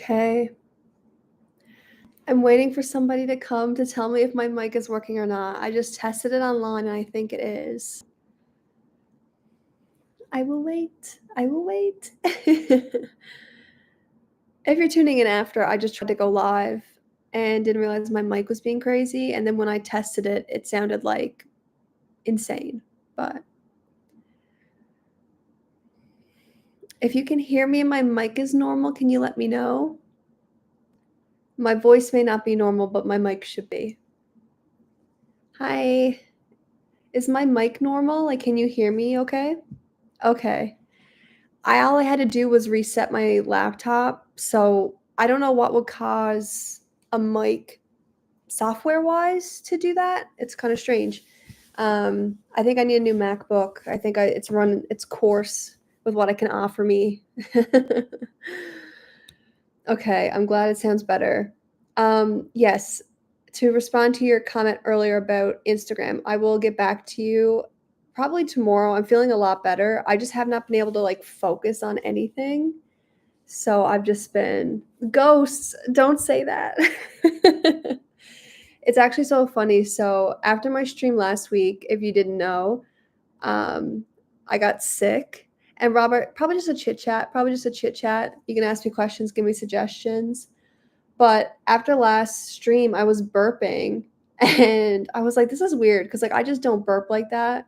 Okay. I'm waiting for somebody to come to tell me if my mic is working or not. I just tested it online and I think it is. I will wait. I will wait. If you're tuning in after, I just tried to go live and didn't realize my mic was being crazy. And then when I tested it, it sounded like insane. But if you can hear me and my mic is normal, can you let me know? My voice may not be normal, but my mic should be. Hi. Is my mic normal? Like, can you hear me okay? Okay. All I had to do was reset my laptop, so I don't know what would cause a mic software-wise to do that. It's kinda strange. I think I need a new MacBook. I think it's run its course with what it can offer me. Okay, I'm glad it sounds better. Yes, to respond to your comment earlier about Instagram, I will get back to you probably tomorrow. I'm feeling a lot better. I just have not been able to like focus on anything. So I've just been ghosts. Don't say that. It's actually so funny. So after my stream last week, if you didn't know, um, I got sick. And Robert, probably just a chit chat. Probably just a chit chat. You can ask me questions, give me suggestions. But after last stream, I was burping and I was like, this is weird because like I just don't burp like that.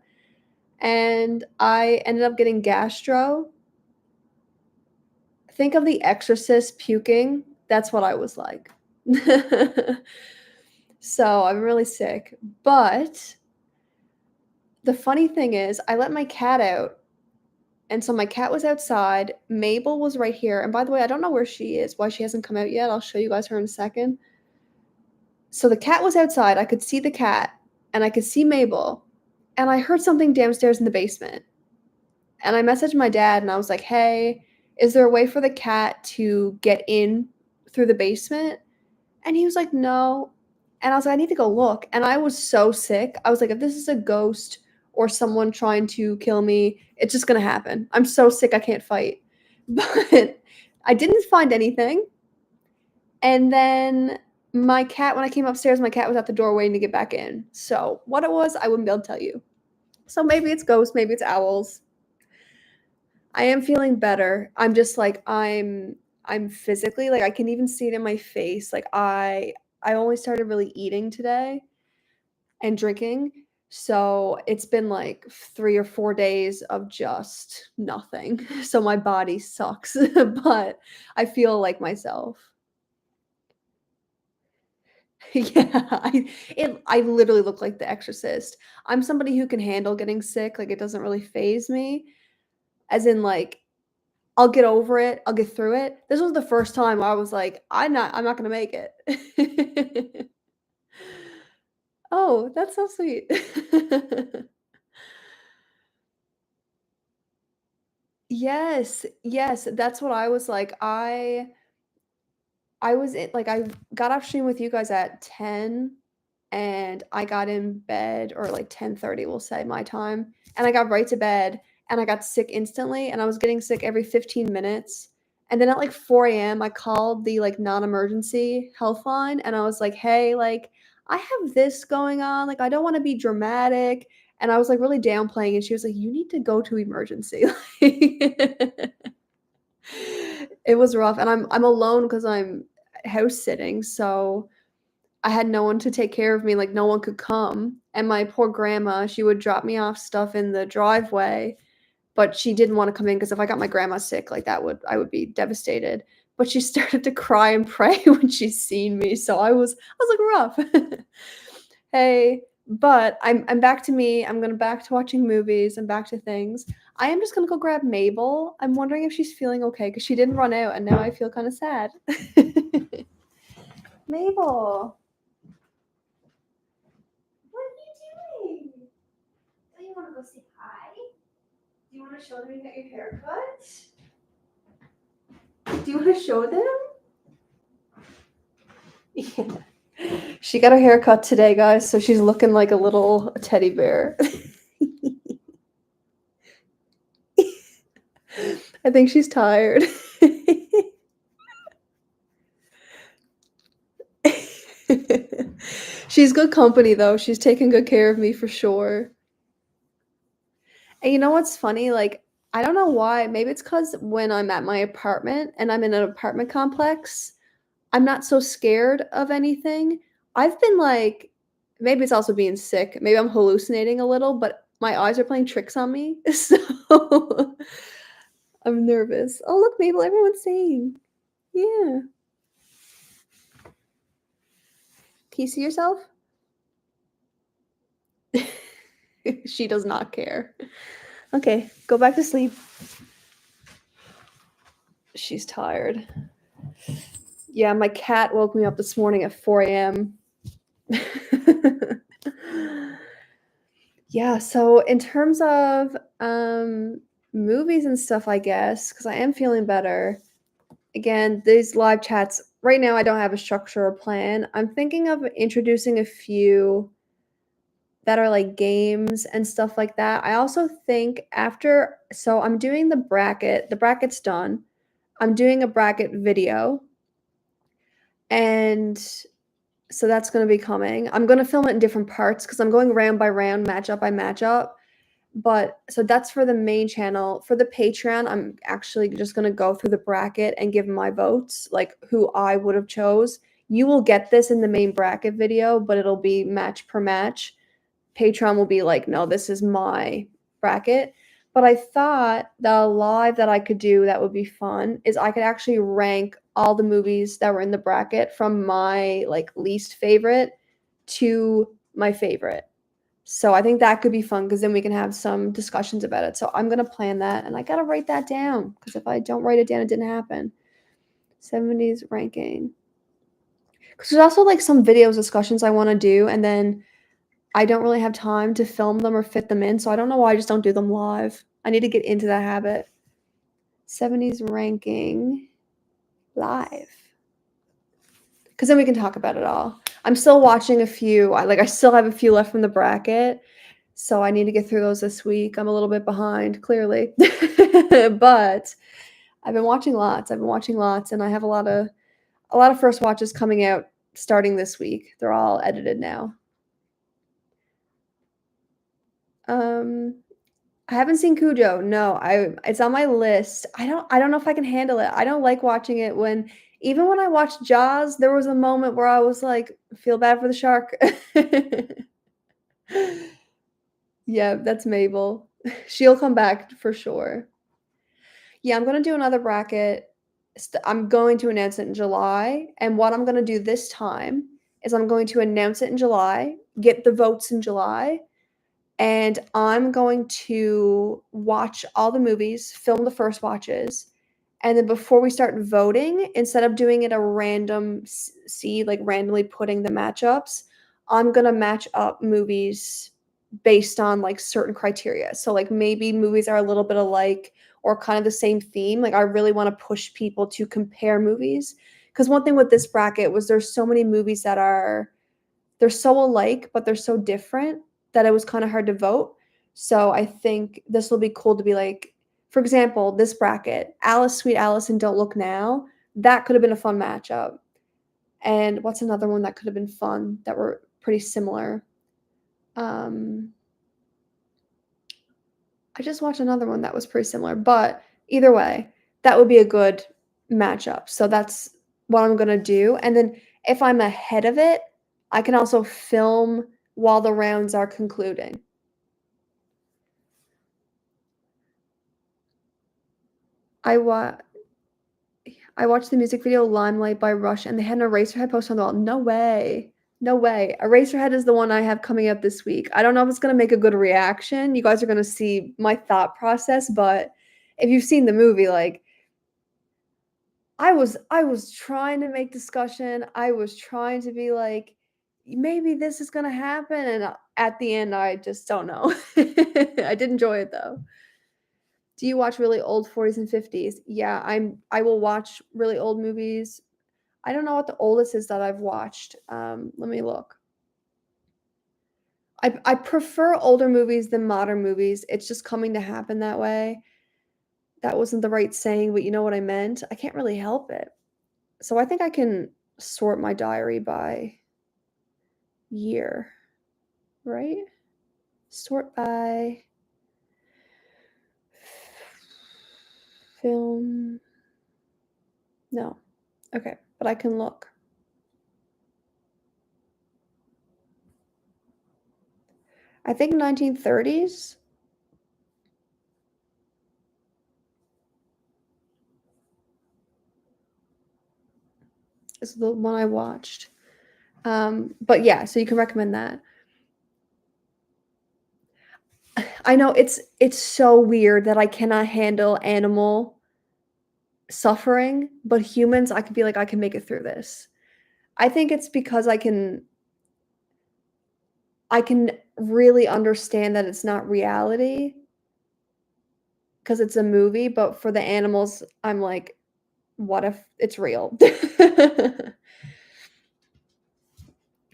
And I ended up getting gastro. Think of The Exorcist puking. That's what I was like. So I'm really sick. But the funny thing is, I let my cat out. And so my cat was outside. Mabel was right here. And by the way, I don't know where she is, why she hasn't come out yet. I'll show you guys her in a second. So the cat was outside. I could see the cat and I could see Mabel. And I heard something downstairs in the basement. And I messaged my dad and I was like, hey, is there a way for the cat to get in through the basement? And he was like, no. And I was like, I need to go look. And I was so sick. I was like, if this is a ghost or someone trying to kill me, it's just going to happen. I'm so sick. I can't fight. But I didn't find anything. And then my cat, when I came upstairs, my cat was at the door waiting to get back in. So what it was, I wouldn't be able to tell you. So maybe it's ghosts, maybe it's owls. I am feeling better. I'm just like I'm physically like I can even see it in my face. Like I only started really eating today and drinking. So it's been like 3 or 4 days of just nothing. So my body sucks, but I feel like myself. Yeah, I literally look like The Exorcist. I'm somebody who can handle getting sick, like, it doesn't really phase me, as in, like, I'll get over it, I'll get through it. This was the first time I was like, I'm not gonna make it." Oh, that's so sweet. Yes, yes, that's what I was like. I was in like, I got off stream with you guys at 10, and I got in bed or, like, 10:30, we'll say, my time, and I got right to bed, and I got sick instantly, and I was getting sick every 15 minutes, and then at, like, 4 a.m., I called the, like, non-emergency health line, and I was like, "Hey, like, I have this going on, like, I don't wanna be dramatic," and I was, like, really downplaying, and she was like, "You need to go to emergency." Like it was rough, and I'm alone because 'cause I'm house sitting, so I had no one to take care of me, like, no one could come, and my poor grandma, she would drop me off stuff in the driveway, but she didn't wanna come in because if I got my grandma sick, like, I would be devastated, but she started to cry and pray when she seen me, so I was, like, rough. Hey, but I'm back to me, I'm gonna back to watching movies, I'm back to things. I am just gonna go grab Mabel. I'm wondering if she's feeling okay because she didn't run out, and now I feel kinda sad. Mabel, what are you doing? Do you wanna go say hi? Do you wanna show them you got your haircut? Do you wanna show them? Yeah. She got her haircut today, guys, so she's looking like a little teddy bear. I think she's tired. She's good company, though. She's taking good care of me for sure. And you know what's funny? Like, I don't know why. Maybe it's because when I'm at my apartment and I'm in an apartment complex, I'm not so scared of anything. I've been like, maybe it's also being sick. Maybe I'm hallucinating a little, but my eyes are playing tricks on me. So I'm nervous. Oh, look, Mabel, everyone's saying. Yeah. Can you see yourself? She does not care. Okay, go back to sleep. She's tired. Yeah, my cat woke me up this morning at 4 a.m. Yeah, so in terms of movies and stuff, I guess, because I am feeling better. Again, these live chats, right now, I don't have a structure or plan. I'm thinking of introducing a few that are like games and stuff like that. I also think after, so I'm doing the bracket's done. I'm doing a bracket video, and so that's going to be coming. I'm going to film it in different parts because I'm going round by round, matchup by matchup. But so that's for the main channel. For the Patreon, I'm actually just going to go through the bracket and give my votes, like who I would have chose. You will get this in the main bracket video, but it'll be match per match. Patreon will be like, no, this is my bracket. But I thought the live that I could do that would be fun is I could actually rank all the movies that were in the bracket from my like least favorite to my favorite. So I think that could be fun because then we can have some discussions about it. So I'm gonna plan that, and I gotta write that down because if I don't write it down, it didn't happen. 70s ranking. Because there's also like some videos discussions I want to do, and then I don't really have time to film them or fit them in, so I don't know why I just don't do them live. I need to get into that habit. 70s ranking live. Because then we can talk about it all. I'm still watching a few. I still have a few left from the bracket, so I need to get through those this week. I'm a little bit behind, clearly. But I've been watching lots. And I have a lot of first watches coming out starting this week. They're all edited now. Um I haven't seen Cujo. No, it's on my list. I don't know if I can handle it. I don't like watching it when even when I watched Jaws, there was a moment where I was like, feel bad for the shark. Yeah, that's Mabel. She'll come back for sure. Yeah, I'm gonna do another bracket. I'm going to announce it in July, and what I'm gonna do this time is I'm going to announce it in July, get the votes in July, and I'm going to watch all the movies, film the first watches, and then before we start voting, instead of doing it a random seed, like randomly putting the matchups, I'm gonna match up movies based on like certain criteria. So like maybe movies are a little bit alike or kind of the same theme. Like I really want to push people to compare movies. Because one thing with this bracket was there's so many movies that they're so alike, but they're so different that it was kind of hard to vote. So I think this will be cool to be like, for example, this bracket, Alice, Sweet Alice, and Don't Look Now, that could have been a fun matchup. And what's another one that could have been fun that were pretty similar? Um, I just watched another one that was pretty similar, but either way, that would be a good matchup. So that's what I'm gonna do. And then if I'm ahead of it, I can also film while the rounds are concluding. I wa I watched the music video "Limelight" by Rush, and they had an Eraserhead poster on the wall. No way. No way. Eraserhead is the one I have coming up this week. I don't know if it's gonna make a good reaction. You guys are gonna see my thought process, but if you've seen the movie, like I was trying to make discussion. I was trying to be like, maybe this is gonna happen, and at the end, I just don't know. I did enjoy it though. Do you watch really old 40s and 50s? Yeah, I will watch really old movies. I don't know what the oldest is that I've watched. Let me look. I prefer older movies than modern movies. It's just coming to happen that way. That wasn't the right saying, but you know what I meant. I can't really help it. So I think I can sort my diary by year, right? Sort by film. No. Okay, but I can look. I think 1930s is the one I watched. But yeah, so you can recommend that. I know it's so weird that I cannot handle animal suffering, but humans, I could be like, I can make it through this. I think it's because I can really understand that it's not reality because it's a movie, but for the animals, I'm like, what if it's real?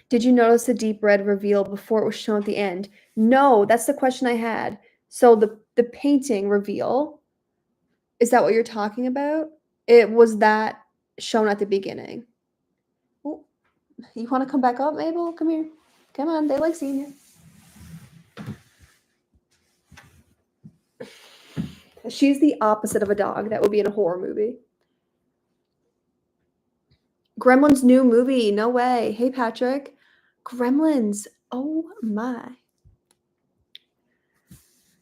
Did you notice the deep red reveal before it was shown at the end? No, that's the question I had. So the painting reveal, is that what you're talking about? It was that shown at the beginning. Oh, you want to come back up, Mabel? Come here. Come on, they like seeing you. She's the opposite of a dog that would be in a horror movie. Gremlins new movie. No way. Hey, Patrick. Gremlins. Oh my.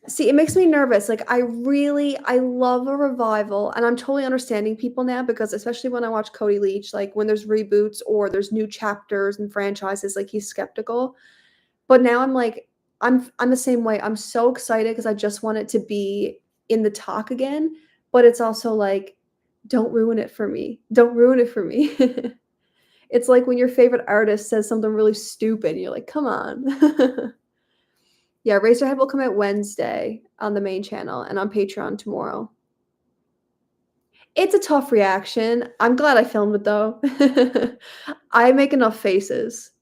See, it makes me nervous. Like I love a revival and I'm totally understanding people now because especially when I watch Cody Leach, like when there's reboots or there's new chapters and franchises, like he's skeptical. But now I'm like I'm the same way. I'm so excited because I just want it to be in the talk again, but it's also like don't ruin it for me. Don't ruin it for me. It's like when your favorite artist says something really stupid, and you're like, "Come on." Yeah, Razorhead will come out Wednesday on the main channel and on Patreon tomorrow. It's a tough reaction. I'm glad I filmed it though. I make enough faces.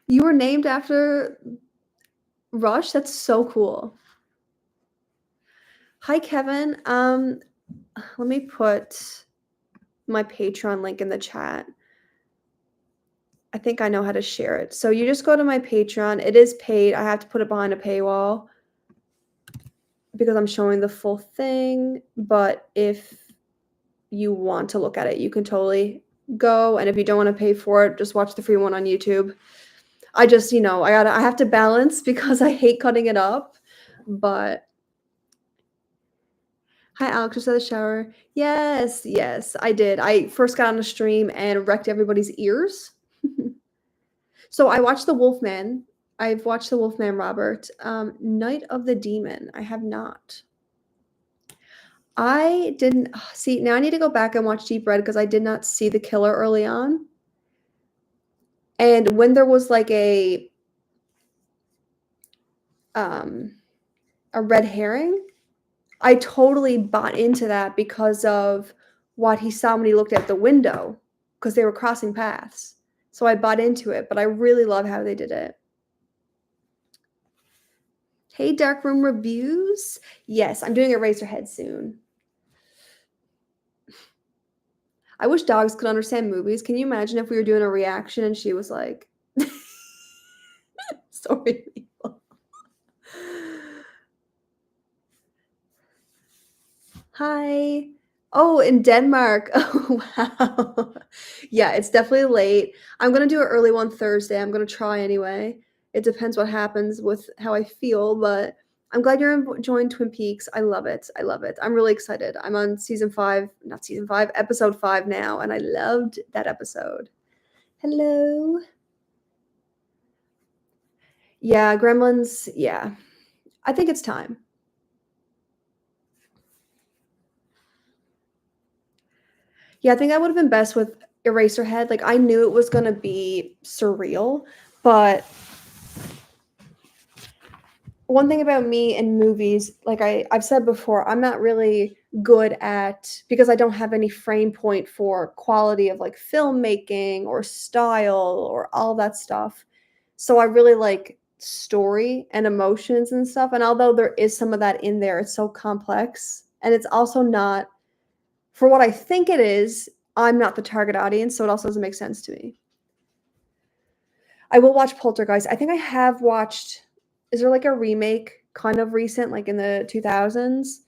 You were named after Rush? That's so cool. Hi, Kevin. Let me put my Patreon link in the chat. I think I know how to share it. So you just go to my Patreon. It is paid. I have to put it behind a paywall because I'm showing the full thing. But if you want to look at it, you can totally go. And if you don't want to pay for it, just watch the free one on YouTube. I just, I have to balance because I hate cutting it up. But hi, Alex, just out of the shower. Yes, yes, I did. I first got on a stream and wrecked everybody's ears. So I watched The Wolfman. I've watched The Wolfman, Robert. Night of the Demon. I have not. I didn't see. Now I need to go back and watch Deep Red because I did not see the killer early on. And when there was like a red herring, I totally bought into that because of what he saw when he looked out the window because they were crossing paths. So I bought into it, but I really love how they did it. Hey, Darkroom Reviews. Yes, I'm doing a Razorhead soon. I wish dogs could understand movies. Can you imagine if we were doing a reaction and she was like, sorry, people. Hi. Oh, in Denmark. Oh, wow. Yeah, it's definitely late. I'm gonna do an early one Thursday. I'm gonna try anyway. It depends what happens with how I feel, but I'm glad you're enjoying Twin Peaks. I love it. I love it. I'm really excited. I'm on episode 5 now, and I loved that episode. Hello. Yeah, Gremlins. Yeah, I think it's time. Yeah, I think that would have been best with Eraserhead. Like I knew it was gonna be surreal, but one thing about me in movies, like I've said before, I'm not really good at because I don't have any frame point for quality of like filmmaking or style or all that stuff. So I really like story and emotions and stuff. And although there is some of that in there, it's so complex. And it's also not for what I think it is, I'm not the target audience, so it also doesn't make sense to me. I will watch Poltergeist. I think I have watched is there, like, a remake kind of recent, like, in the 2000s?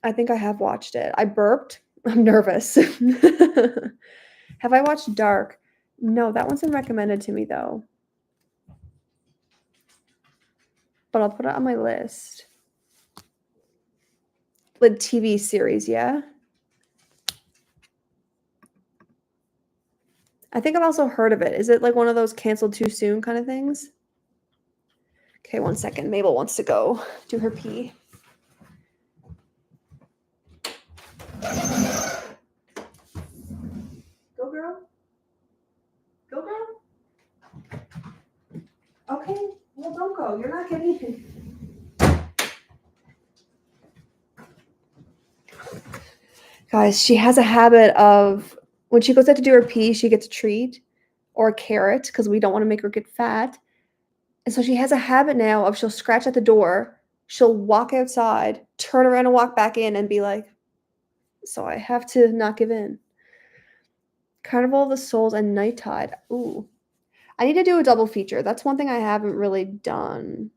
I think I have watched it. I burped. I'm nervous. Have I watched Dark? No, that one's been recommended to me, though. But I'll put it on my list. The TV series, yeah? I think I've also heard of it. Is it, like, one of those canceled too soon kind of things? Okay, one second. Mabel wants to go do her pee. Go, girl. Go, girl. Okay. Well, don't go. You're not getting in. Guys, she has a habit of when she goes out to do her pee, she gets a treat or a carrot because we don't want to make her get fat. And so she has a habit now of she'll scratch at the door, she'll walk outside, turn around and walk back in and be like, so I have to not give in. Carnival of the Souls and Night Tide. Ooh. I need to do a double feature. That's one thing I haven't really done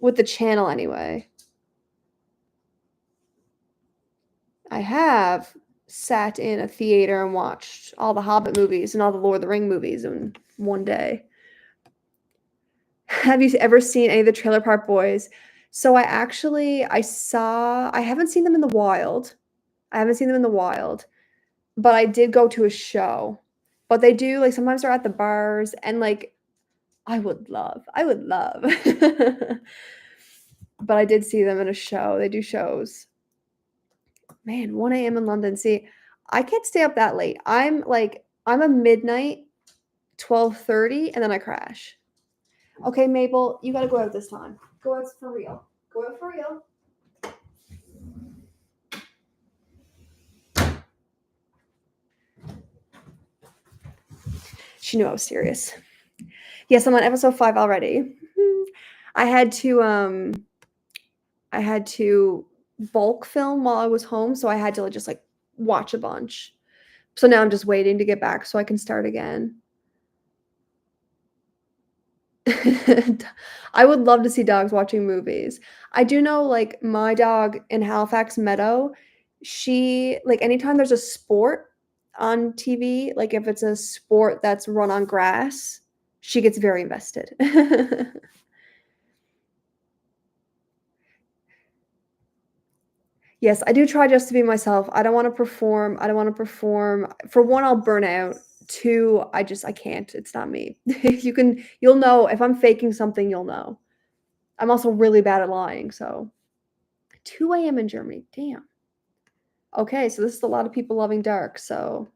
with the channel anyway. I have sat in a theater and watched all the Hobbit movies and all the Lord of the Ring movies in one day. Have you ever seen any of the Trailer Park Boys? So I haven't seen them in the wild. I haven't seen them in the wild, but I did go to a show. But they do like sometimes they're at the bars and like I would love. But I did see them in a show. They do shows. Man, 1 a.m. in London. See, I can't stay up that late. I'm a midnight, 12:30, and then I crash. Okay, Mabel, you gotta go out this time. Go out for real. Go out for real. She knew I was serious. Yes, I'm on episode 5 already. I had to bulk film while I was home, so I had to just like watch a bunch. So now I'm just waiting to get back so I can start again. I would love to see dogs watching movies. I do know, like, my dog in Halifax Meadow, she like, anytime there's a sport on TV, like, if it's a sport that's run on grass, she gets very invested. Yes, I do try just to be myself. I don't wanna perform. I don't wanna perform. For 1, I'll burn out. 2, I can't. It's not me. You'll know if I'm faking something, you'll know. I'm also really bad at lying, so 2 a.m. in Germany, damn. Okay, so this is a lot of people loving dark, so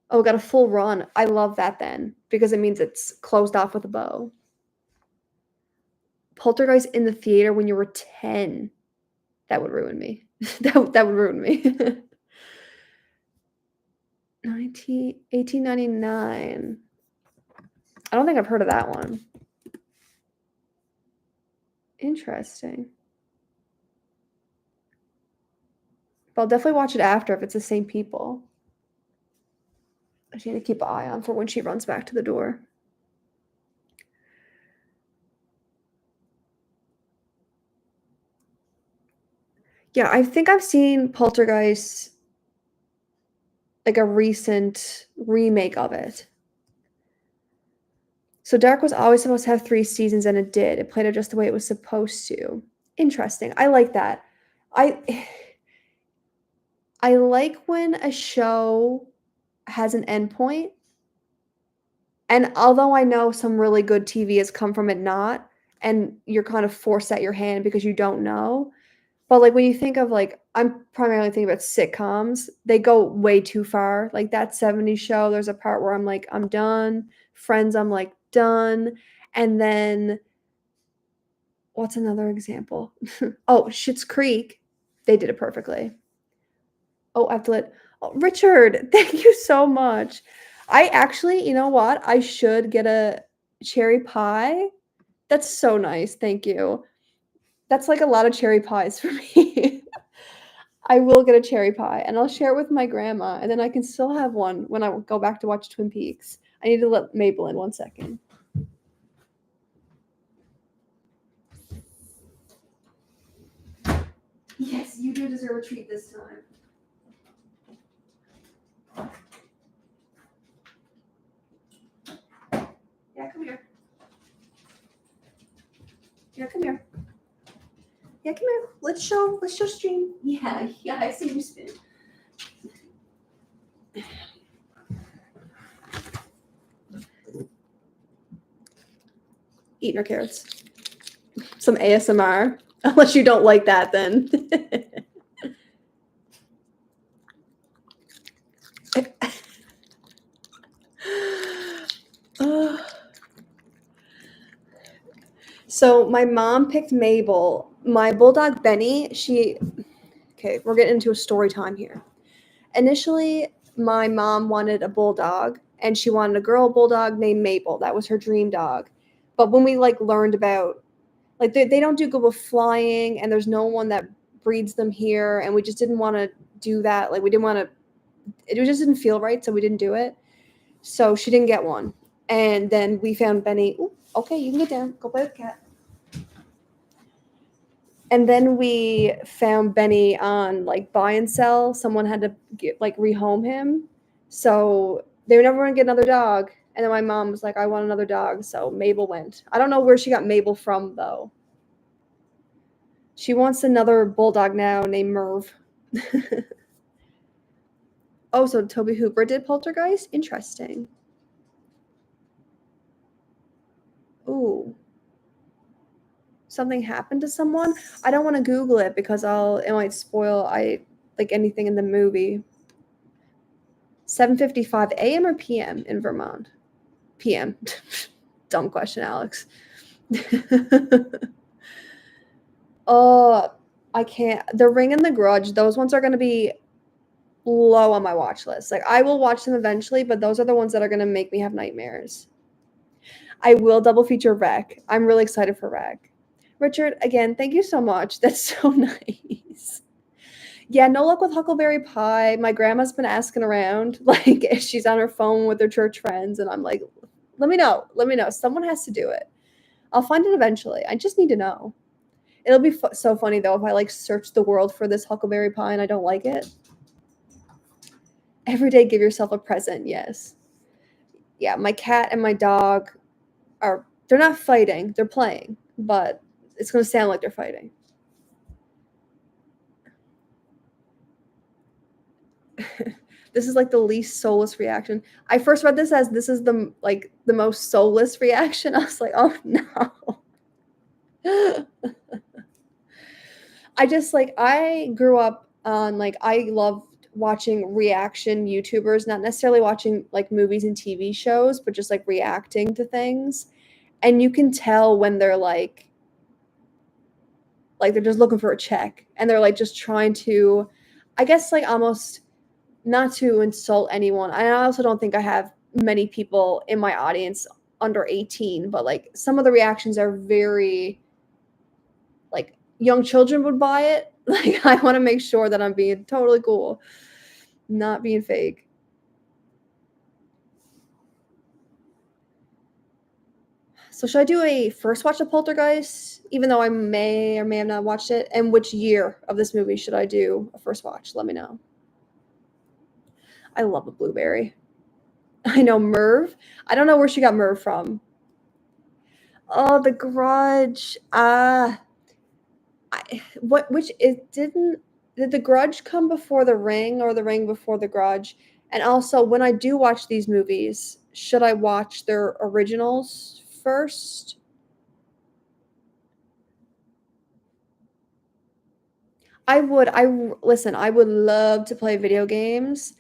oh, got a full run. I love that then, because it means it's closed off with a bow. Poltergeist in the theater when you were 10. That would ruin me. That would ruin me. 1899. I don't think I've heard of that one. Interesting. But I'll definitely watch it after if it's the same people. I just need to keep an eye on for when she runs back to the door. Yeah, I think I've seen Poltergeist, like a recent remake of it. So Dark was always supposed to have 3 seasons, and it did. It played out just the way it was supposed to. Interesting. I like that. I I like when a show has an endpoint, and although I know some really good TV has come from it not, and you're kind of forced at your hand because you don't know, but, like, when you think of, like I'm primarily thinking about sitcoms, they go way too far. Like, that '70s show, there's a part where I'm like, "I'm done." Friends, I'm like, "Done." And then what's another example? Oh, Schitt's Creek, they did it perfectly. Oh, I have to let oh, Richard, thank you so much. I actually you know what? I should get a cherry pie. That's so nice, thank you. That's, like, a lot of cherry pies for me. I will get a cherry pie, and I'll share it with my grandma, and then I can still have one when I go back to watch Twin Peaks. I need to let Mabel in 1 second. Yes, you do deserve a treat this time. Yeah, come here. Yeah, come here. Yeah, come here. Let's show stream. Yeah, I see you spin. Eating our carrots. Some ASMR. Unless you don't like that, then. So my mom picked Mabel. My bulldog Benny, okay, we're getting into a story time here. Initially, my mom wanted a bulldog and she wanted a girl bulldog named Mabel. That was her dream dog. But when we learned about they don't do good with flying and there's no one that breeds them here and we just didn't want to do that. We didn't want to it just didn't feel right, so we didn't do it. So she didn't get one. And then we found Benny. Ooh, okay, you can get down. Go play with the cat. And then we found Benny on buy and sell. Someone had to rehome him. So they were never going to get another dog. And then my mom was like, I want another dog. So Mabel went. I don't know where she got Mabel from, though. She wants another bulldog now named Merv. Oh, so Toby Hooper did Poltergeist? Interesting. Ooh. Something happened to someone? I don't want to Google it because it might spoil anything in the movie. 7:55 a.m. or p.m. in Vermont? p.m. Dumb question, Alex. Oh, I can't. The Ring and the Grudge, those ones are going to be low on my watch list. I will watch them eventually, but those are the ones that are going to make me have nightmares. I will double feature Rec. I'm really excited for Rec. Richard, again, thank you so much. That's so nice. Yeah, no luck with Huckleberry Pie. My grandma's been asking around, she's on her phone with her church friends, and I'm like, let me know. Let me know. Someone has to do it. I'll find it eventually. I just need to know. It'll be so funny, though, if I, search the world for this Huckleberry Pie and I don't like it. Every day, give yourself a present, yes. Yeah, my cat and my dog they're not fighting. They're playing, but it's going to sound like they're fighting. This is the least soulless reaction. I first read this as this is the most soulless reaction. I was like, oh no. I grew up on I loved watching reaction YouTubers, not necessarily watching movies and TV shows, but just reacting to things. And you can tell when they're they're just looking for a check and they're just trying to, I guess almost not to insult anyone. I also don't think I have many people in my audience under 18, but some of the reactions are very young children would buy it. I want to make sure that I'm being totally cool, not being fake. So should I do a first watch of Poltergeist, even though I may or may have not watched it? And which year of this movie should I do a first watch? Let me know. I love a blueberry. I know Merv. I don't know where she got Merv from. Oh, The Grudge. Did The Grudge come before The Ring or The Ring before The Grudge? And also, when I do watch these movies, should I watch their originals first? I would love to play video games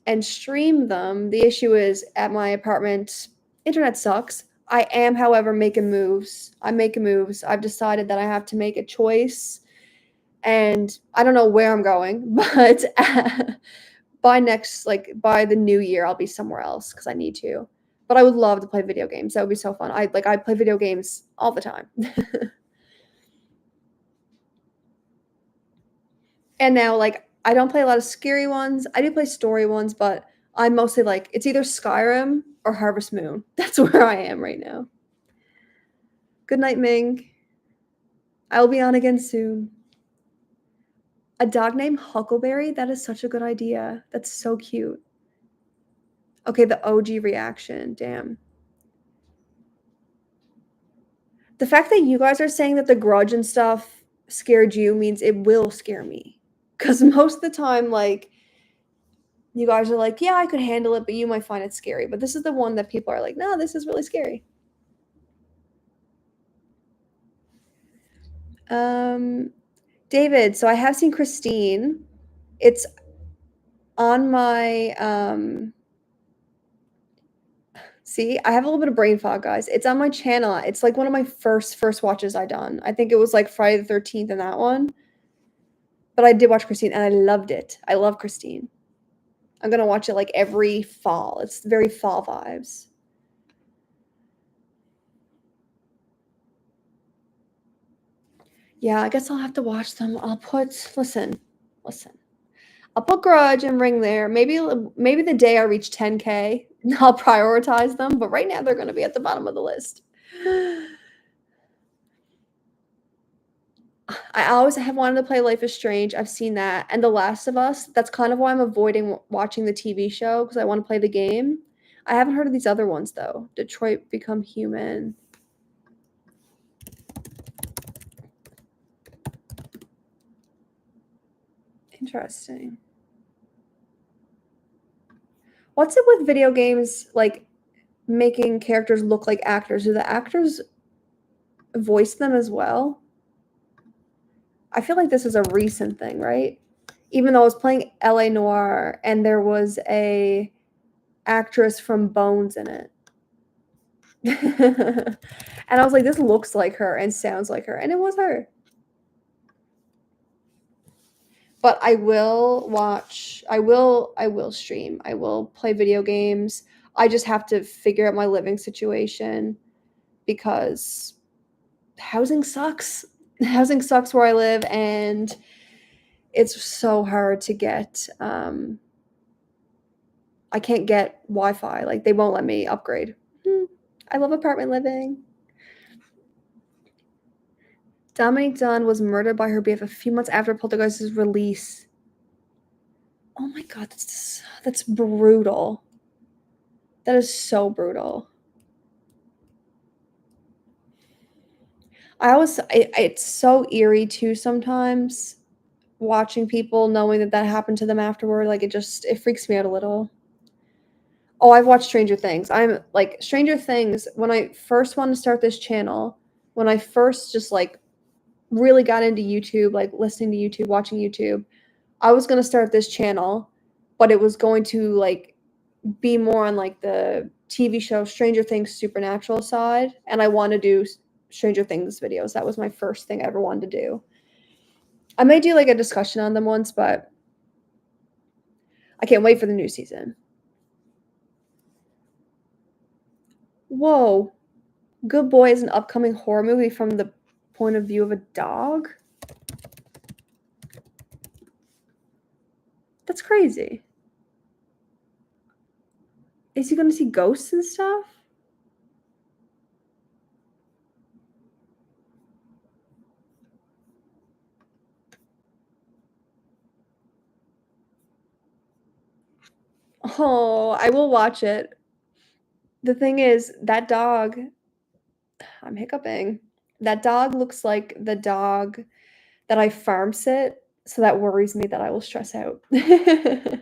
and stream them. The issue is at my apartment, internet sucks. I am, however, making moves. I'm making moves. I've decided that I have to make a choice, and I don't know where I'm going, but by the new year, I'll be somewhere else because I need to. But I would love to play video games. That would be so fun. I play video games all the time. And now, I don't play a lot of scary ones. I do play story ones, but I'm mostly like, it's either Skyrim or Harvest Moon. That's where I am right now. Good night, Ming. I'll be on again soon. A dog named Huckleberry? That is such a good idea. That's so cute. Okay, the OG reaction. Damn. The fact that you guys are saying that The Grudge and stuff scared you means it will scare me. Because most of the time, like, you guys are like, yeah, I could handle it, but you might find it scary. But this is the one that people are like, no, this is really scary. David, so I have seen Christine. It's on my see, I have a little bit of brain fog, guys. It's on my channel. It's like one of my first watches I done. I think it was like Friday the 13th in that one. But I did watch Christine and I loved it. I love Christine. I'm gonna watch it like every fall. It's very fall vibes. Yeah, I guess I'll have to watch them. Listen. I'll put Grudge and Ring there. Maybe the day I reach 10K, I'll prioritize them. But right now they're gonna be at the bottom of the list. I always have wanted to play Life is Strange. I've seen that. And The Last of Us. That's kind of why I'm avoiding watching the TV show because I want to play the game. I haven't heard of these other ones though. Detroit Become Human. Interesting. What's it with video games like making characters look like actors? Do the actors voice them as well? I feel like this is a recent thing, right? Even though I was playing LA Noire and there was a actress from Bones in it. And I was like, this looks like her and sounds like her. And it was her. But I will watch, I will stream. I will play video games. I just have to figure out my living situation because housing sucks. Housing sucks where I live and it's so hard to get I can't get Wi-Fi. Like they won't let me upgrade. I love apartment living. Dominique Dunn was murdered by her BF a few months after Poltergeist's release. Oh my god, that's brutal. That is so brutal. It's so eerie too sometimes watching people knowing that that happened to them afterward. Like it freaks me out a little. Oh, I've watched Stranger Things. I'm like Stranger Things when I first wanted to start this channel, when I first just like really got into YouTube, like listening to YouTube, watching YouTube, I was going to start this channel, but it was going to like be more on like the TV show Stranger Things supernatural side, and I want to do Stranger Things videos. That was my first thing I ever wanted to do. I may do like a discussion on them once, but I can't wait for the new season. Whoa. Good Boy is an upcoming horror movie from the point of view of a dog? That's crazy. Is he gonna see ghosts and stuff? Oh, I will watch it. The thing is, that dog I'm hiccuping. That dog looks like the dog that I farm sit, so that worries me that I will stress out. I've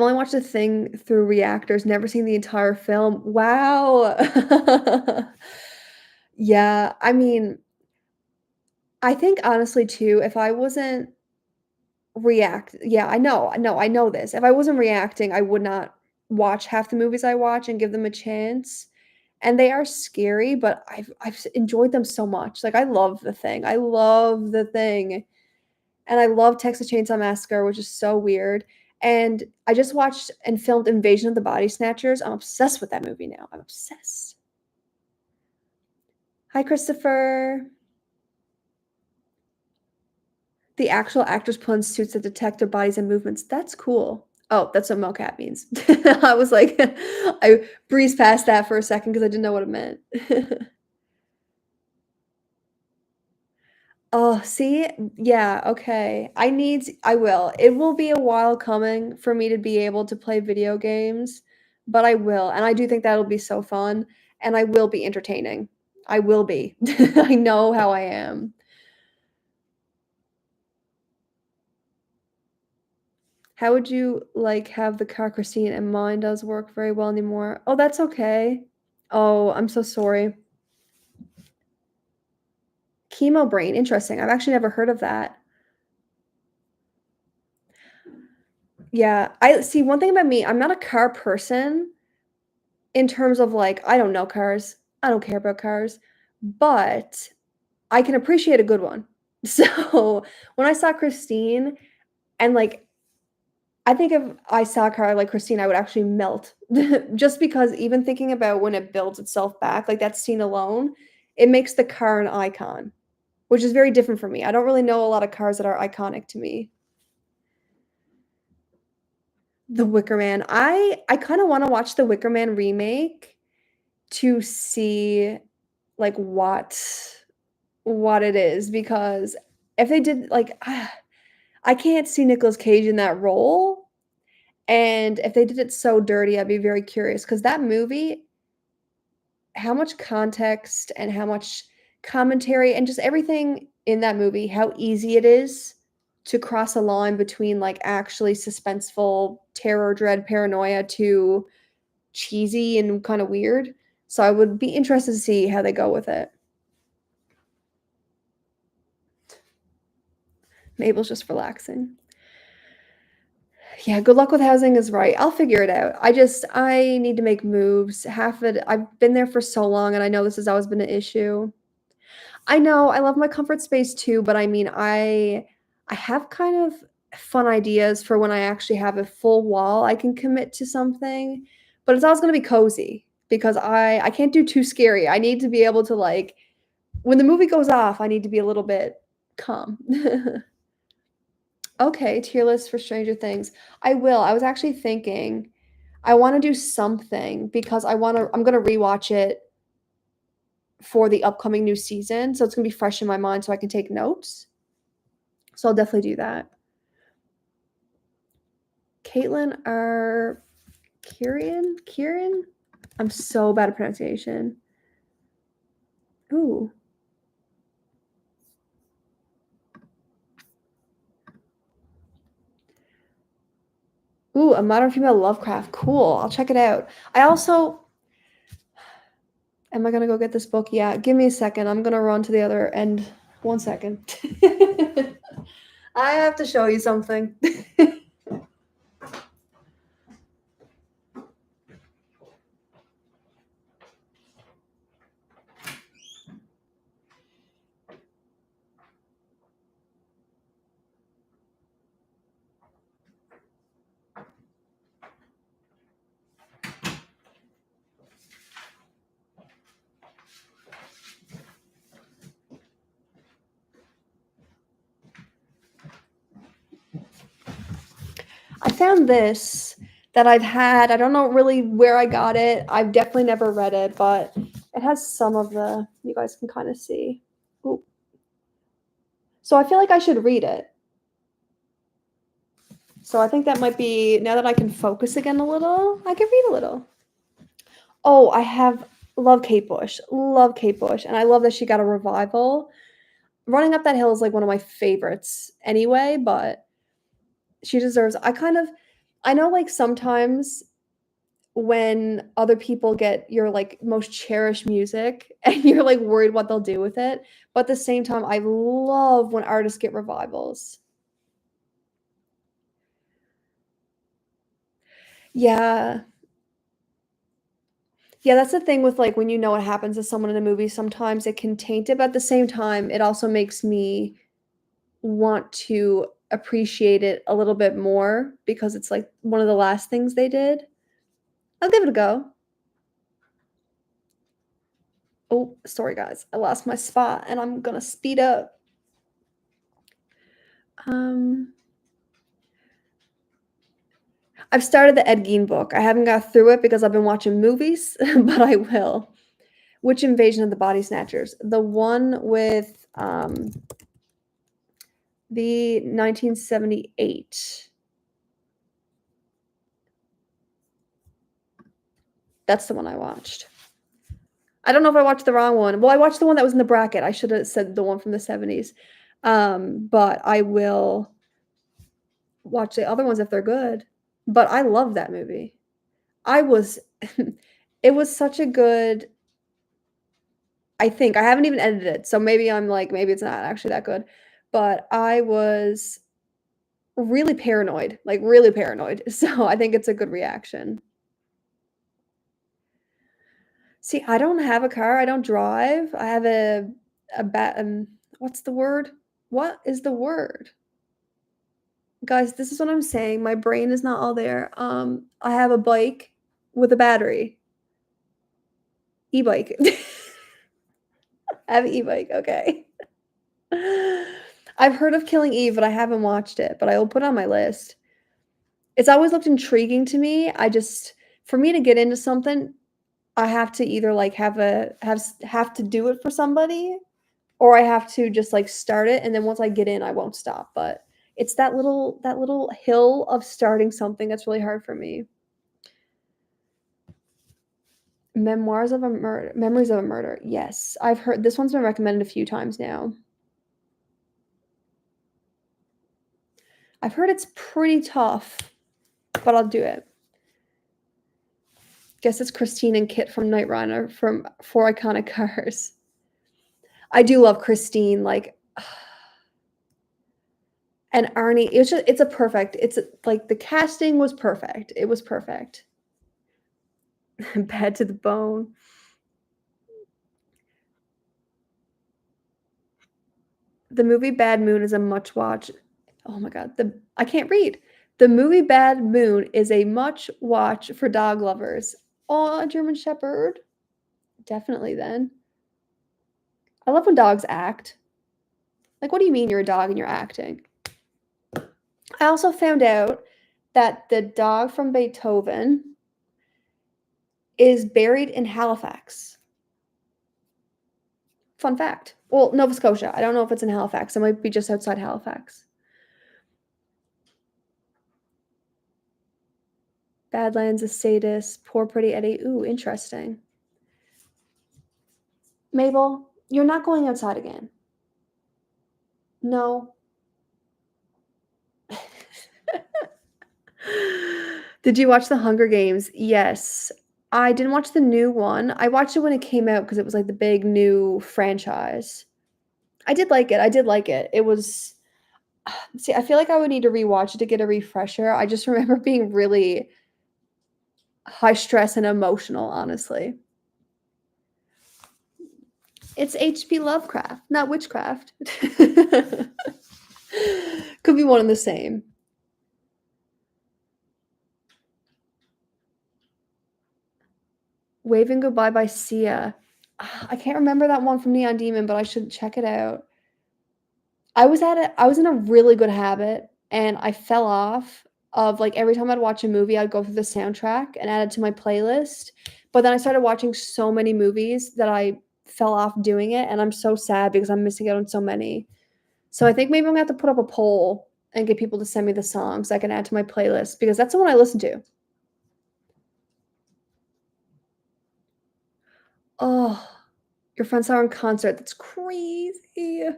only watched the thing through reactors, never seen the entire film. Wow. Yeah, I mean, I think honestly too, if I wasn't yeah, I know this. If I wasn't reacting, I would not watch half the movies I watch and give them a chance. And they are scary, but I've enjoyed them so much. Like I love The Thing. I love The Thing. And I love Texas Chainsaw Massacre, which is so weird. And I just watched and filmed Invasion of the Body Snatchers. I'm obsessed with that movie now. I'm obsessed. Hi, Christopher. The actual actors put on suits that detect their bodies and movements. That's cool. Oh, that's what mocap means. I was like, I breezed past that for a second because I didn't know what it meant. Oh, see? Yeah, okay. I will. It will be a while coming for me to be able to play video games, but I will. And I do think that'll be so fun, and I will be entertaining. I will be. I know how I am. How would you like have the car, Christine? And mine does work very well anymore. Oh, that's okay. Oh, I'm so sorry. Chemo brain, interesting. I've actually never heard of that. Yeah, I see one thing about me, I'm not a car person in terms of like, I don't know cars. I don't care about cars, but I can appreciate a good one. So when I saw Christine and like I think if I saw a car like Christine, I would actually melt. Just because even thinking about when it builds itself back, like that scene alone, it makes the car an icon, which is very different for me. I don't really know a lot of cars that are iconic to me. The Wicker Man. I kinda wanna watch the Wicker Man remake to see, like, what it is, because if they did like, I can't see Nicolas Cage in that role, and if they did it so dirty, I'd be very curious because that movie, how much context and how much commentary and just everything in that movie, how easy it is to cross a line between, like, actually suspenseful terror, dread, paranoia to cheesy and kinda weird. So I would be interested to see how they go with it. Mabel's just relaxing. Yeah, good luck with housing is right. I'll figure it out. I need to make moves. Half of it I've been there for so long, and I know this has always been an issue. I know, I love my comfort space too, but I mean, I have kind of fun ideas for when I actually have a full wall I can commit to something, but it's always gonna be cozy because I can't do too scary. I need to be able to, like when the movie goes off, I need to be a little bit calm. Okay, tier list for Stranger Things. I will. I was actually thinking I wanna do something because I'm gonna rewatch it for the upcoming new season, so it's gonna be fresh in my mind so I can take notes. So I'll definitely do that. Caitlin R. Kieran? I'm so bad at pronunciation. Ooh. Ooh, a modern female Lovecraft. Cool. I'll check it out. I also am I gonna go get this book? Yeah, give me a second. I'm gonna run to the other end. 1 second. I have to show you something. I found this that I've had. I don't know really where I got it. I've definitely never read it, but it has some of the you guys can kind of see. Ooh. So I feel like I should read it. So I think that might be now that I can focus again a little, I can read a little. Oh, I have love Kate Bush. Love Kate Bush. And I love that she got a revival. Running Up That Hill is like one of my favorites anyway, but she deserves I know like sometimes when other people get your like most cherished music and you're like worried what they'll do with it, but at the same time I love when artists get revivals. Yeah. Yeah, that's the thing with, like, when you know what happens to someone in a movie, sometimes it can taint it, but at the same time, it also makes me want to appreciate it a little bit more because it's, like, one of the last things they did. I'll give it a go. Oh, sorry, guys. I lost my spot, and I'm gonna speed up. Um, I've started the Ed Gein book. I haven't got through it because I've been watching movies, but I will. Which Invasion of the Body Snatchers? The one with the 1978. That's the one I watched. I don't know if I watched the wrong one. Well, I watched the one that was in the bracket. I should have said the one from the 70s. But I will watch the other ones if they're good. But I love that movie. I was it was such a good I think I haven't even edited it. So maybe I'm like maybe it's not actually that good. But I was really paranoid, like really paranoid. So I think it's a good reaction. See, I don't have a car. I don't drive. I have a bat. What's the word? What is the word? Guys, this is what I'm saying. My brain is not all there. I have a bike with a battery. E-bike. I have an e-bike. Okay. I've heard of Killing Eve, but I haven't watched it. But I will put it on my list. It's always looked intriguing to me. For me to get into something, I have to either like have to do it for somebody, or I have to just like start it, and then once I get in, I won't stop. But it's that little hill of starting something that's really hard for me. Memoirs of a Murder, Memories of a Murder. Yes, I've heard this one's been recommended a few times now. I've heard it's pretty tough, but I'll do it. Guess it's Christine and Kit from Knight Rider from Four Iconic Cars. I do love Christine, like, and Arnie. It's like the casting was perfect. It was perfect. Bad to the bone. The movie Bad Moon is a much watch. Oh my god, I can't read. The movie Bad Moon is a much watch for dog lovers. Oh, a German Shepherd. Definitely then. I love when dogs act. Like, what do you mean you're a dog and you're acting? I also found out that the dog from Beethoven is buried in Halifax. Fun fact. Well, Nova Scotia. I don't know if it's in Halifax. It might be just outside Halifax. Badlands, a sadist. Poor pretty Eddie. Ooh, interesting. Mabel, you're not going outside again. No. Did you watch The Hunger Games? Yes. I didn't watch the new one. I watched it when it came out because it was like the big new franchise. I did like it. I did like it. It was see, I feel like I would need to rewatch it to get a refresher. I just remember being really high stress and emotional, honestly. It's H.P. Lovecraft, not witchcraft. Could be one and the same. Waving Goodbye by Sia. I can't remember that one from Neon Demon, but I should check it out. I was in a really good habit, and I fell off of, like, every time I'd watch a movie, I'd go through the soundtrack and add it to my playlist, but then I started watching so many movies that I fell off doing it, and I'm so sad because I'm missing out on so many. So I think maybe I'm gonna have to put up a poll and get people to send me the songs I can add to my playlist because that's the one I listen to. Oh, your friends are in concert. That's crazy.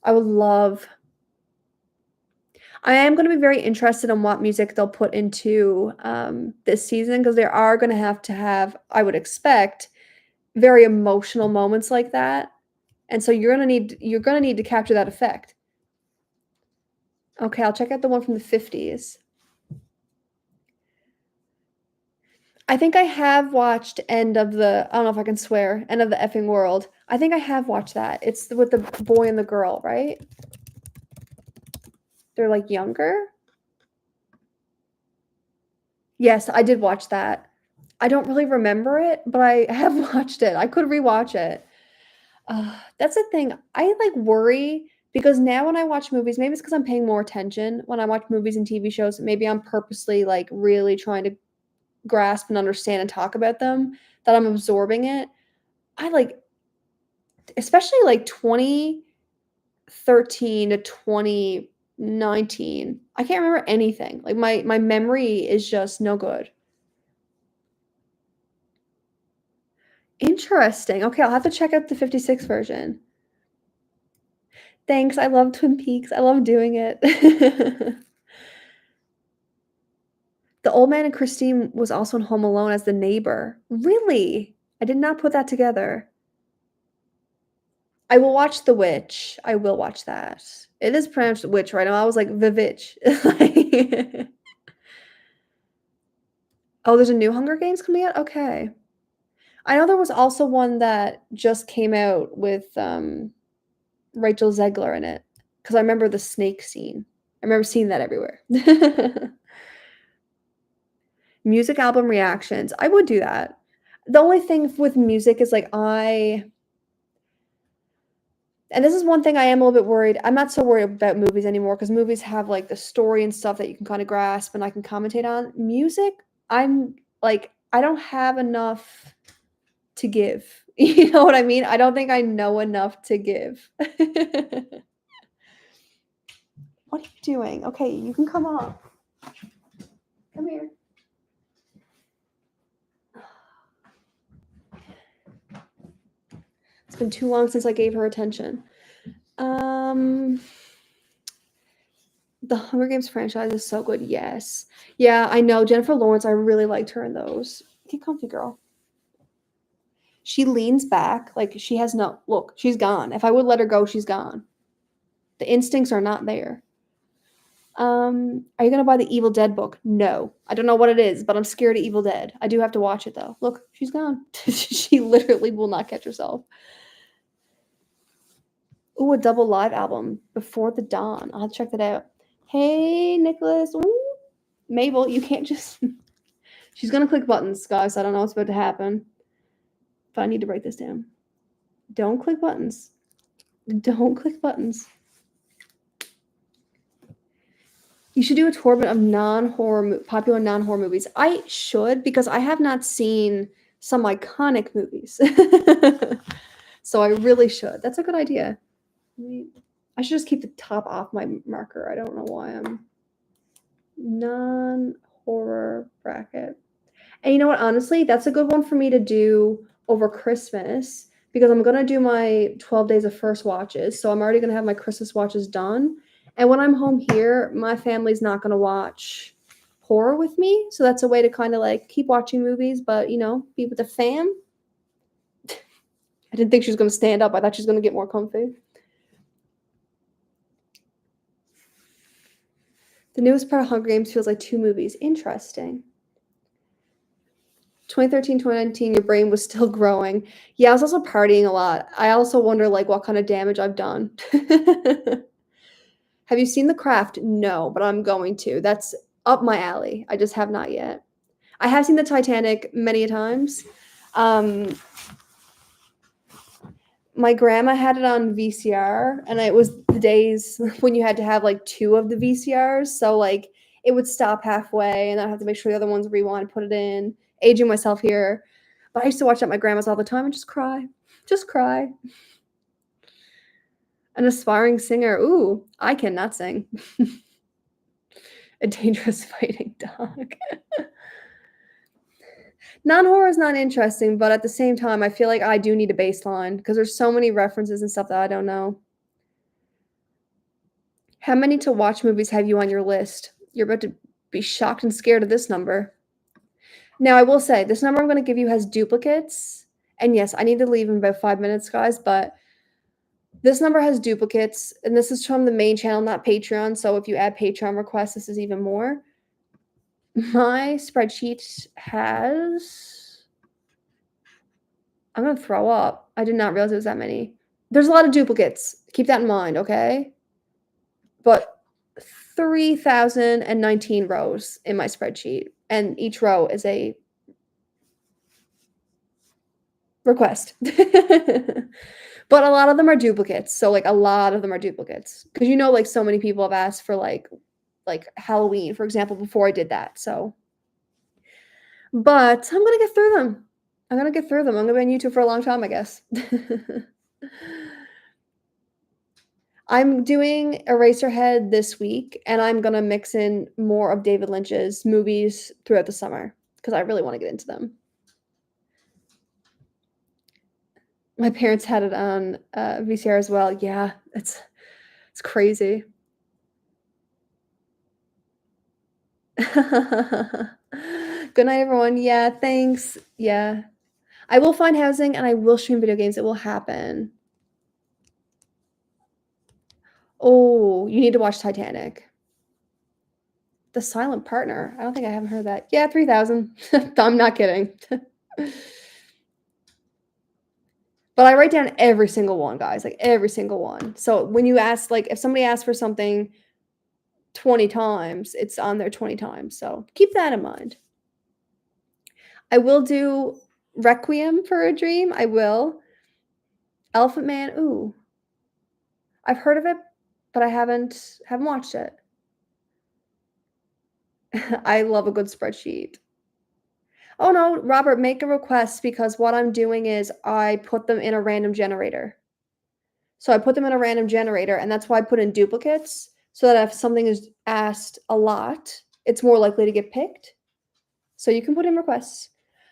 I would love I am gonna be very interested in what music they'll put into, this season because they are gonna have to have, I would expect, very emotional moments like that, and so you're gonna need to capture that effect. Okay, I'll check out the one from the '50s. I think I have watched End of the I don't know if I can swear, End of the Effing World. I think I have watched that. It's with the boy and the girl, right? They're, like, younger? Yes, I did watch that. I don't really remember it, but I have watched it. I could rewatch it. That's the thing. I, like, worry Because now when I watch movies, maybe it's because I'm paying more attention when I watch movies and TV shows. Maybe I'm purposely like really trying to grasp and understand and talk about them, that I'm absorbing it. I like, especially like 2013 to 2019. I can't remember anything. Like my memory is just no good. Interesting. Okay, I'll have to check out the 56 version. Thanks. I love Twin Peaks. I love doing it. The old man and Christine was also in Home Alone as the neighbor. Really? I did not put that together. I will watch The Witch. I will watch that. It is pronounced witch right now. I was like, the witch. Oh, there's a new Hunger Games coming out? Okay. I know there was also one that just came out with Rachel Zegler in it, because I remember the snake scene. I remember seeing that everywhere. Music album reactions. I would do that. The only thing with music is like and this is one thing I am a little bit worried. I'm not so worried about movies anymore because movies have like the story and stuff that you can kind of grasp and I can commentate on. Music, I'm like, I don't have enough to give. You know what I mean? I don't think I know enough to give. What are you doing? Okay, you can come up. Come here. It's been too long since I gave her attention. The Hunger Games franchise is so good. Yes. Yeah, I know. Jennifer Lawrence, I really liked her in those. Get comfy, girl. She leans back like she has no look. She's gone. If I would let her go, she's gone. The instincts are not there. Are you gonna buy the Evil Dead book? No, I don't know what it is, but I'm scared of Evil Dead. I do have to watch it though. Look, she's gone. She literally will not catch herself. Ooh, a double live album, Before the Dawn. I'll have to check that out. Hey, Nicholas. Ooh. Mabel, you can't just. She's gonna click buttons, guys. I don't know what's about to happen. But I need to write this down. Don't click buttons. Don't click buttons. You should do a tour of popular non-horror movies. I should, because I have not seen some iconic movies. So I really should. That's a good idea. I should just keep the top off my marker. I don't know why I'm non-horror bracket. And you know what? Honestly, that's a good one for me to do over Christmas because I'm going to do my 12 days of first watches. So I'm already going to have my Christmas watches done. And when I'm home here, my family's not going to watch horror with me. So that's a way to kind of like keep watching movies, but, you know, be with the fam. I didn't think she was going to stand up. I thought she was going to get more comfy. The newest part of Hunger Games feels like 2 movies. Interesting. 2013, 2019, your brain was still growing. Yeah, I was also partying a lot. I also wonder like what kind of damage I've done. Have you seen The Craft? No, but I'm going to. That's up my alley. I just have not yet. I have seen the Titanic many times. My grandma had it on VCR, and it was the days when you had to have like 2 of the VCRs. So like it would stop halfway, and I'd have to make sure the other ones rewind, put it in. Aging myself here, but I used to watch at my grandma's all the time and just cry. An aspiring singer. Ooh, I cannot sing. A dangerous fighting dog. Non-horror is not interesting, but at the same time, I feel like I do need a baseline because there's so many references and stuff that I don't know. How many to watch movies have you on your list? You're about to be shocked and scared of this number. Now, I will say, this number I'm going to give you has duplicates. And yes, I need to leave in about 5 minutes, guys, but this number has duplicates. And this is from the main channel, not Patreon. So if you add Patreon requests, this is even more. My spreadsheet has... I'm going to throw up. I did not realize it was that many. There's a lot of duplicates. Keep that in mind, okay? But 3,019 rows in my spreadsheet. And each row is a request. But a lot of them are duplicates, so, like, a lot of them are duplicates. Because like, so many people have asked for, like, Halloween, for example, before I did that, so but I'm gonna get through them. I'm gonna get through them. I'm gonna be on YouTube for a long time, I guess. I'm doing Eraserhead this week, and I'm gonna mix in more of David Lynch's movies throughout the summer because I really wanna get into them. My parents had it on, VCR as well. Yeah, it's crazy. Good night, everyone. Yeah, thanks. Yeah. I will find housing, and I will stream video games. It will happen. Oh, you need to watch Titanic. The Silent Partner. I don't think I haven't heard that. Yeah, 3,000. I'm not kidding. But I write down every single one, guys, like, every single one. So when you ask like, if somebody asks for something 20 times, it's on there 20 times, so keep that in mind. I will do Requiem for a Dream, I will. Elephant Man, ooh. I've heard of it, but I haven't watched it. I love a good spreadsheet. Oh, no, Robert, make a request because what I'm doing is I put them in a random generator. So I put them in a random generator, and that's why I put in duplicates, so that if something is asked a lot, it's more likely to get picked. So you can put in requests.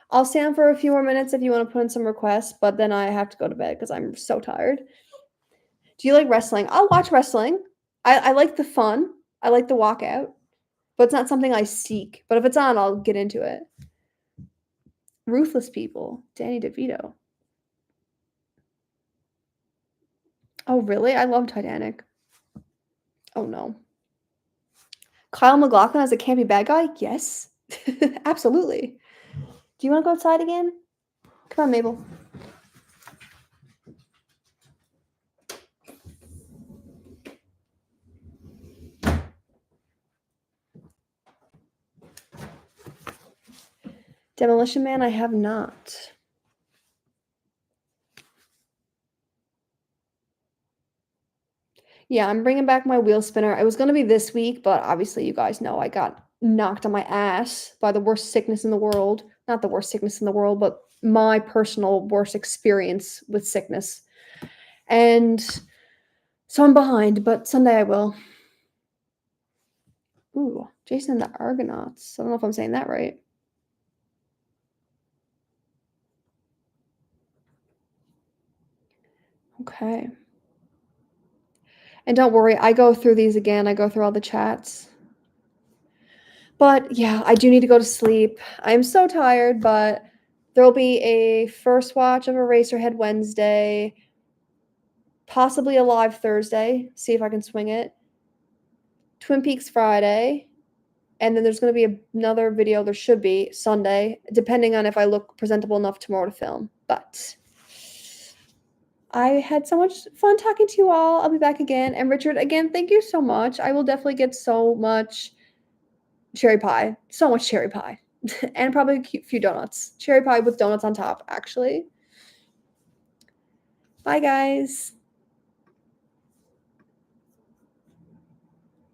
I'll stay on for a few more minutes if you want to put in some requests, but then I have to go to bed because I'm so tired. Do you like wrestling? I'll watch wrestling. I like the fun. I like the walkout, but it's not something I seek. But if it's on, I'll get into it. Ruthless People, Danny DeVito. Oh, really? I love Titanic. Oh, no. Kyle MacLachlan as a campy bad guy? Yes. Absolutely. Do you want to go outside again? Come on, Mabel. Demolition Man, I have not. Yeah, I'm bringing back my wheel spinner. It was gonna be this week, but obviously you guys know I got knocked on my ass by the worst sickness in the world. Not the worst sickness in the world, but my personal worst experience with sickness. And so I'm behind, but Sunday I will. Ooh, Jason and the Argonauts. I don't know if I'm saying that right. Okay. And don't worry, I go through these again. I go through all the chats. But yeah, I do need to go to sleep. I'm so tired, but there'll be a first watch of Eraserhead Wednesday, possibly a live Thursday. See if I can swing it. Twin Peaks Friday. And then there's going to be another video, there should be, Sunday, depending on if I look presentable enough tomorrow to film. But I had so much fun talking to you all. I'll be back again. And Richard, again, thank you so much. I will definitely get so much cherry pie. So much cherry pie. And probably a few donuts. Cherry pie with donuts on top, actually. Bye, guys.